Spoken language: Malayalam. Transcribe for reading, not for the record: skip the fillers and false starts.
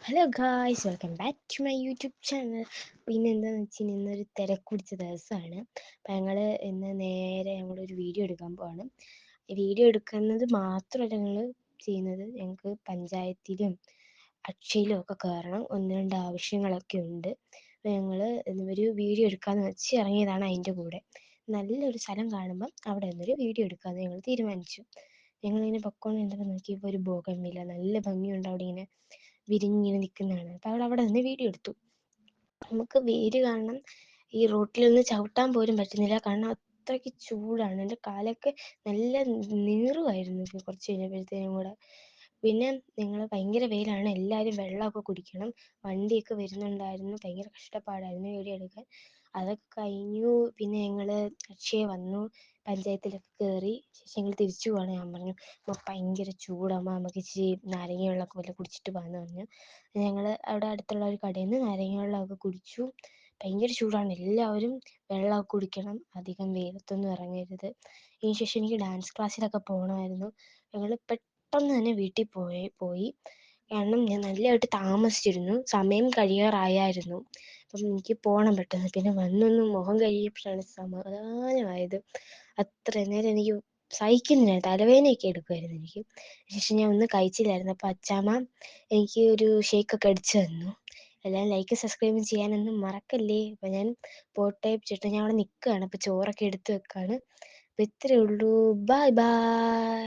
Hello guys, welcome back to my YouTube channel. പിന്നെ എന്താണെന്ന് വെച്ചാൽ ഇന്നൊരു തിരക്കുടിച്ച ദിവസമാണ്. അപ്പം ഞങ്ങളൊരു വീഡിയോ എടുക്കാൻ പോവാണ്. വീഡിയോ എടുക്കുന്നത് മാത്രമല്ല ഞങ്ങൾ ചെയ്യുന്നത്, ഞങ്ങൾക്ക് പഞ്ചായത്തിലും അക്ഷയിലും ഒക്കെ കയറണം. 1-2 ആവശ്യങ്ങളൊക്കെ ഉണ്ട്. അപ്പോൾ ഞങ്ങൾ ഒരു വീഡിയോ എടുക്കാമെന്ന് വെച്ച് ഇറങ്ങിയതാണ്. അതിൻ്റെ കൂടെ നല്ലൊരു സ്ഥലം കാണുമ്പം അവിടെ നിന്നൊരു വീഡിയോ എടുക്കാമെന്ന് ഞങ്ങൾ തീരുമാനിച്ചു. ഞങ്ങളിങ്ങനെ പൊക്കോണ്ടിരുന്നപ്പോൾ നോക്കിയപ്പോൾ ഒരു ബോഗൺവില്ല നല്ല ഭംഗിയുണ്ട്, അവിടെ ഇങ്ങനെ വിരിഞ്ഞിങ്ങനെ നിൽക്കുന്നതാണ്. അപ്പോൾ അവിടെ നിന്ന് വീഡിയോ എടുത്തു. നമുക്ക് വേര് കാണണം, ഈ റോട്ടിലൊന്ന് ചവിട്ടാൻ പോലും പറ്റുന്നില്ല, കാരണം അത്രയ്ക്ക് ചൂടാണ്. എൻ്റെ കാലൊക്കെ നല്ല നീറുമായിരുന്നു കുറച്ച് കഴിഞ്ഞപ്പോഴത്തേനും കൂടെ. പിന്നെ ഞങ്ങൾ ഭയങ്കര വെയിലാണ്, എല്ലാവരും വെള്ളമൊക്കെ കുടിക്കണം. വണ്ടിയൊക്കെ വരുന്നുണ്ടായിരുന്നു, ഭയങ്കര കഷ്ടപ്പാടായിരുന്നു വീഡിയോ എടുക്കാൻ. അതൊക്കെ കഴിഞ്ഞു. പിന്നെ ഞങ്ങൾ അക്ഷയ വന്നു, പഞ്ചായത്തിലൊക്കെ കയറി. ശേഷം ഞങ്ങൾ തിരിച്ചു പോവാണ്. ഞാൻ പറഞ്ഞു, ഭയങ്കര ചൂടമ്മ, നമുക്ക് ഇച്ചിരി നാരങ്ങ വെള്ളമൊക്കെ വല്ല കുടിച്ചിട്ട് പോകാമെന്ന് പറഞ്ഞു. ഞങ്ങൾ അവിടെ അടുത്തുള്ള ഒരു കടയിൽ നിന്ന് നാരങ്ങ വെള്ളമൊക്കെ കുടിച്ചു. ഭയങ്കര ചൂടാണ്, എല്ലാവരും വെള്ളമൊക്കെ കുടിക്കണം, അധികം വെയിലത്തൊന്നും ഇറങ്ങരുത്. ഇതിന് ശേഷം എനിക്ക് ഡാൻസ് ക്ലാസ്സിലൊക്കെ പോകണമായിരുന്നു. ഞങ്ങൾ പെട്ടെന്ന് തന്നെ വീട്ടിൽ പോയി, കാരണം ഞാൻ നല്ലതായിട്ട് താമസിച്ചിരുന്നു, സമയം കഴിയാറായിരുന്നു. അപ്പം എനിക്ക് പോകണം പെട്ടെന്ന്. പിന്നെ വന്നൊന്ന് മുഖം കഴിയപ്പോഴാണ് സമാധാനമായത്. അത്ര നേരം എനിക്ക് സഹിക്കുന്നില്ല, തലവേദനയൊക്കെ എടുക്കുമായിരുന്നു എനിക്ക്. ശേഷം ഞാൻ ഒന്നും കഴിച്ചില്ലായിരുന്നു. അപ്പോൾ അച്ചാമ്മ എനിക്ക് ഒരു ഷേക്കൊക്കെ അടിച്ചു തന്നു. എല്ലാവരും ലൈക്ക് സബ്സ്ക്രൈബും ചെയ്യാനൊന്നും മറക്കല്ലേ. അപ്പോൾ ഞാൻ പോട്ടെ ചേട്ടാ, ഞാൻ അവിടെ നിൽക്കുകയാണ്. അപ്പോൾ ചോറൊക്കെ എടുത്ത് വെക്കുകയാണ്. അപ്പോൾ ഇത്രയേ ഉള്ളൂ. Bye bye.